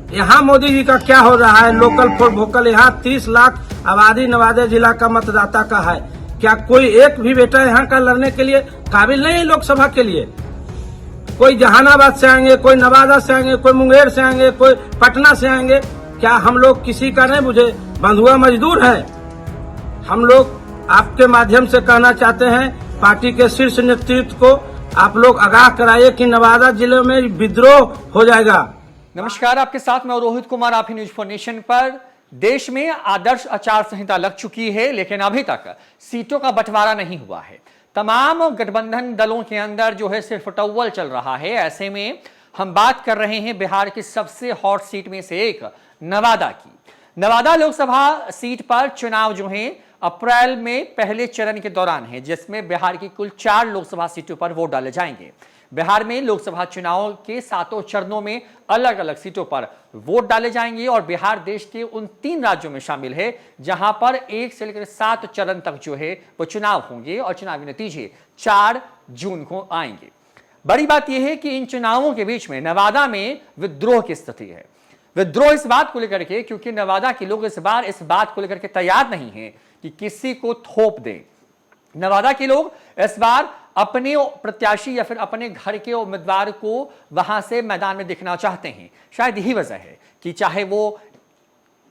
यहाँ मोदी जी का क्या हो रहा है? Local for vocal. यहाँ 30 लाख आबादी नवादा जिला का मतदाता का है। क्या कोई एक भी बेटा यहाँ का लड़ने के लिए काबिल नहीं है लोकसभा के लिए? कोई जहानाबाद से आएंगे, कोई नवादा से आएंगे, कोई मुंगेर से आएंगे, कोई पटना से आएंगे। क्या हम लोग किसी का नहीं बुझे बंधुआ मजदूर है? हम लोग आपके माध्यम से कहना चाहते हैं पार्टी के शीर्ष नेतृत्व को, आप लोग आगाह कराइए कि नवादा जिले में विद्रोह हो जाएगा। नमस्कार, आपके साथ मैं रोहित कुमार, आप ही न्यूज फॉर नेशन पर। देश में आदर्श आचार संहिता लग चुकी है, लेकिन अभी तक सीटों का बंटवारा नहीं हुआ है। तमाम गठबंधन दलों के अंदर जो है सिर्फ टव्वल चल रहा है। ऐसे में हम बात कर रहे हैं बिहार की सबसे हॉट सीट में से एक नवादा की। नवादा लोकसभा सीट पर चुनाव जो है अप्रैल में पहले चरण के दौरान है, जिसमें बिहार की कुल 4 लोकसभा सीटों पर वोट डाले जाएंगे। बिहार में लोकसभा चुनाव के 7 चरणों में अलग अलग सीटों पर वोट डाले जाएंगे और बिहार देश के उन 3 राज्यों में शामिल है जहां पर 1 से लेकर 7 चरण तक जो है वो चुनाव होंगे और चुनावी नतीजे 4 जून को आएंगे। बड़ी बात यह है कि इन चुनावों के बीच में नवादा में विद्रोह की स्थिति है। विद्रोह इस बात को लेकर के क्योंकि नवादा के लोग इस बार इस बात को लेकर के तैयार नहीं है कि किसी को थोप दें। नवादा के लोग इस बार अपने प्रत्याशी या फिर अपने घर के उम्मीदवार को वहां से मैदान में दिखना चाहते हैं। शायद यही वजह है कि चाहे वो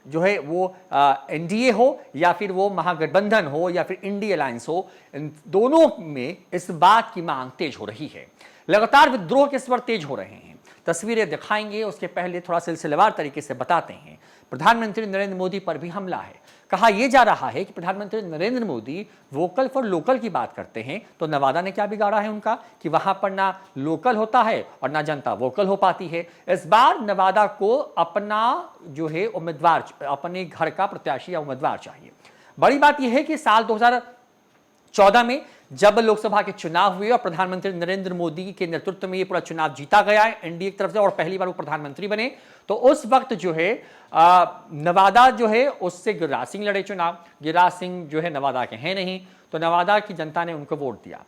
जो है वो एनडीए हो या फिर वो महागठबंधन हो या फिर इंडिया अलायंस हो, इन दोनों में इस बात की मांग तेज हो रही है। लगातार विद्रोह के स्वर तेज हो रहे हैं। तस्वीरें दिखाएंगे, उसके पहले थोड़ा सिलसिलेवार तरीके से बताते हैं। प्रधानमंत्री नरेंद्र मोदी पर भी हमला है। कहा यह जा रहा है कि प्रधानमंत्री Narendra Modi vocal for local की बात करते हैं, तो नवादा ने क्या बिगाड़ा है उनका कि वहां पर ना लोकल होता है और ना जनता वोकल हो पाती है। इस बार नवादा को अपना जो है उम्मीदवार, अपने घर का प्रत्याशी या उम्मीदवार चाहिए। बड़ी बात यह है कि साल 2014 में जब लोकसभा के चुनाव हुए और प्रधानमंत्री नरेंद्र मोदी के नेतृत्व में ये पूरा चुनाव जीता गया है एनडीए की तरफ से और पहली बार वो प्रधानमंत्री बने, तो उस वक्त जो है नवादा जो है उससे गिरिराज सिंह लड़े चुनाव। गिरिराज सिंह जो है नवादा के हैं नहीं, तो नवादा की जनता ने उनको वोट दिया।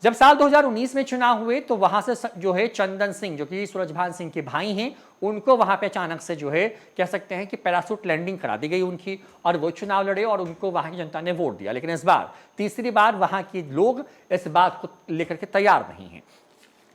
जब साल 2019 में चुनाव हुए तो वहां से जो है चंदन सिंह, जो कि सूरजभान सिंह के भाई हैं, उनको वहां पे अचानक से जो है कह सकते हैं कि पैराशूट लैंडिंग करा दी गई उनकी और वो चुनाव लड़े और उनको वहां की जनता ने वोट दिया। लेकिन इस बार तीसरी बार वहां के लोग इस बात को लेकर के तैयार नहीं हैं।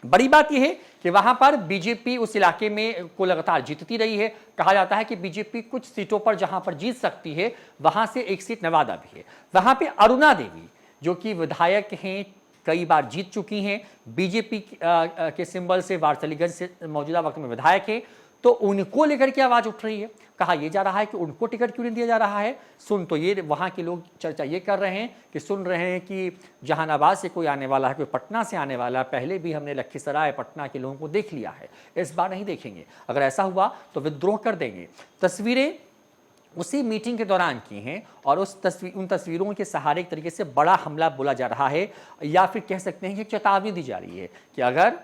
बड़ी बात यह है कि वहां पर बीजेपी उस इलाके में को लगातार जीतती रही है। कहा जाता है कि बीजेपी कुछ सीटों पर जहां पर जीत सकती है वहां से एक सीट नवादा भी है। वहां पे अरुणा देवी जो कि विधायक हैं, कई बार जीत चुकी हैं, बीजेपी के सिंबल से वारसलीगंज से मौजूदा वक्त में विधायक है, तो उनको लेकर के आवाज उठ रही है। कहा यह जा रहा है कि उनको टिकट क्यों नहीं दिया जा रहा है। सुन तो ये वहां के लोग चर्चा ये कर रहे हैं कि सुन रहे हैं कि जहानाबाद से कोई आने वाला है, कोई पटना से आने वाला है। पहले भी हमने लखीसराय पटना के लोगों को देख लिया है, इस बार नहीं देखेंगे। अगर ऐसा हुआ तो विद्रोह कर देंगे। तस्वीरें उसी मीटिंग के दौरान की हैं और उन तस्वीरों के सहारे एक तरीके से बड़ा हमला बोला जा रहा है या फिर कह सकते हैं कि चेतावनी दी जा रही है कि अगर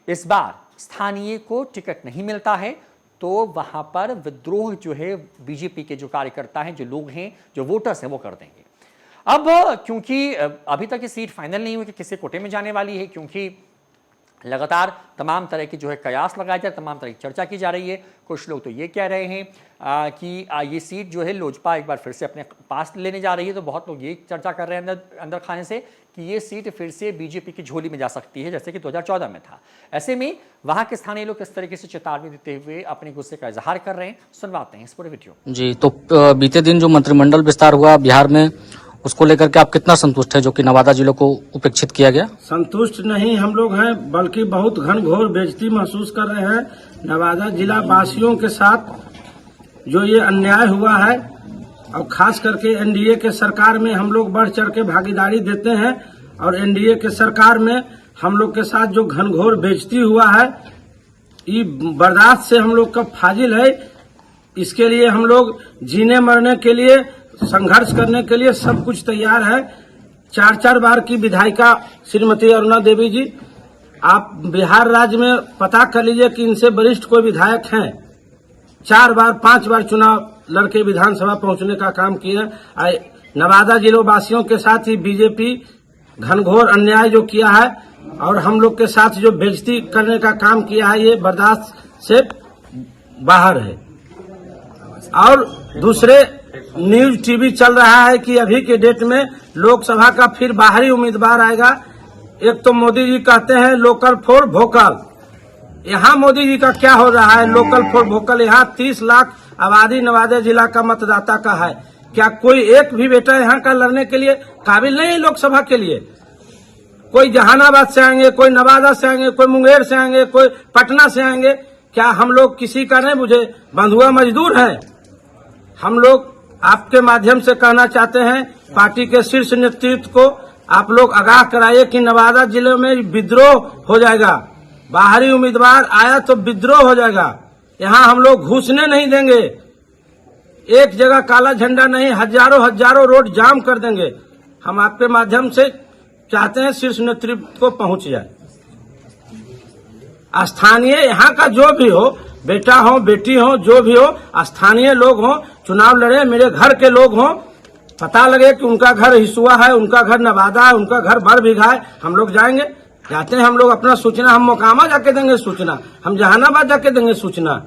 इस बार स्थानीय को टिकट नहीं मिलता है तो वहां पर विद्रोह जो है बीजेपी के जो कार्यकर्ता हैं, जो लोग हैं, जो वोटर्स हैं, वो कर देंगे। अब क्योंकि अभी तक ये सीट फाइनल नहीं हुई कि किसी कोटे में जाने वाली है, क्योंकि लगातार तमाम तरह की जो है कयास लगाए जा, तमाम तरह की चर्चा की जा रही है। कुछ लोग तो ये कह रहे हैं कि ये सीट जो है लोजपा एक बार फिर से अपने पास लेने जा रही है, तो बहुत लोग ये चर्चा कर रहे हैं अंदर खाने से कि ये सीट फिर से बीजेपी की झोली में जा सकती है, जैसे कि 2014 में था। ऐसे में वहां के स्थानीय लोग किस तरीके से चेतावनी देते हुए अपने गुस्से का इजहार कर रहे हैं, सुनवाते हैं इस पूरे वीडियो जी। तो बीते दिन जो मंत्रिमंडल विस्तार हुआ बिहार में, उसको लेकर के आप कितना संतुष्ट है जो कि नवादा जिले को उपेक्षित किया गया? संतुष्ट नहीं हम लोग हैं, बल्कि बहुत घनघोर बेइज्जती महसूस कर रहे हैं। नवादा जिला वासियों के साथ जो ये अन्याय हुआ है और खास करके एनडीए के सरकार में हम लोग बढ़ चढ़ के भागीदारी देते हैं और एनडीए के सरकार में हम लोग के साथ जो घनघोर बेइज्जती हुआ है, ये बर्दाश्त से हम लोग का फाजिल है। इसके लिए हम लोग जीने मरने के लिए, संघर्ष करने के लिए सब कुछ तैयार है। 4 बार की विधायिका श्रीमती अरुणा देवी जी, आप बिहार राज्य में पता कर लीजिए कि इनसे वरिष्ठ कोई विधायक हैं। 4 बार 5 बार चुनाव लड़के विधानसभा पहुंचने का काम किया। नवादा जिलों वासियों के साथ ही बीजेपी घनघोर अन्याय जो किया है और हम लोग के साथ जो बेइज्जती करने का काम किया है, ये बर्दाश्त से बाहर है। और दूसरे न्यूज टीवी चल रहा है कि अभी के डेट में लोकसभा का फिर बाहरी उम्मीदवार आएगा। एक तो मोदी जी कहते हैं लोकल फॉर वोकल, यहाँ मोदी जी का क्या हो रहा है लोकल फॉर वोकल? यहाँ 30 लाख आबादी नवादा जिला का मतदाता का है, क्या कोई एक भी बेटा यहाँ का लड़ने के लिए काबिल नहीं है लोकसभा के लिए? कोई जहानाबाद से आएंगे, कोई नवादा से आएंगे, कोई मुंगेर से आएंगे, कोई पटना से आएंगे। क्या हम लोग किसी का नहीं बुझे बंधुआ मजदूर हैं? हम लोग आपके माध्यम से कहना चाहते हैं पार्टी के शीर्ष नेतृत्व को, आप लोग आगाह कराइए कि नवादा जिले में विद्रोह हो जाएगा। बाहरी उम्मीदवार आया तो विद्रोह हो जाएगा। यहाँ हम लोग घुसने नहीं देंगे। एक जगह काला झंडा नहीं, हजारों रोड जाम कर देंगे। हम आपके माध्यम से चाहते हैं शीर्ष नेतृत्व को पहुंच जाए। स्थानीय यहाँ का जो भी हो, बेटा हो बेटी हो जो भी हो, स्थानीय लोग हो, चुनाव लड़े, मेरे घर के लोग हो, पता लगे कि उनका घर हिसुआ है, उनका घर नवादा है, उनका घर बड़बिघा है, हम लोग जाएंगे। जाते हैं हम लोग अपना सूचना, हम मोकामा जाके देंगे सूचना, हम जहानाबाद जाके देंगे सूचना।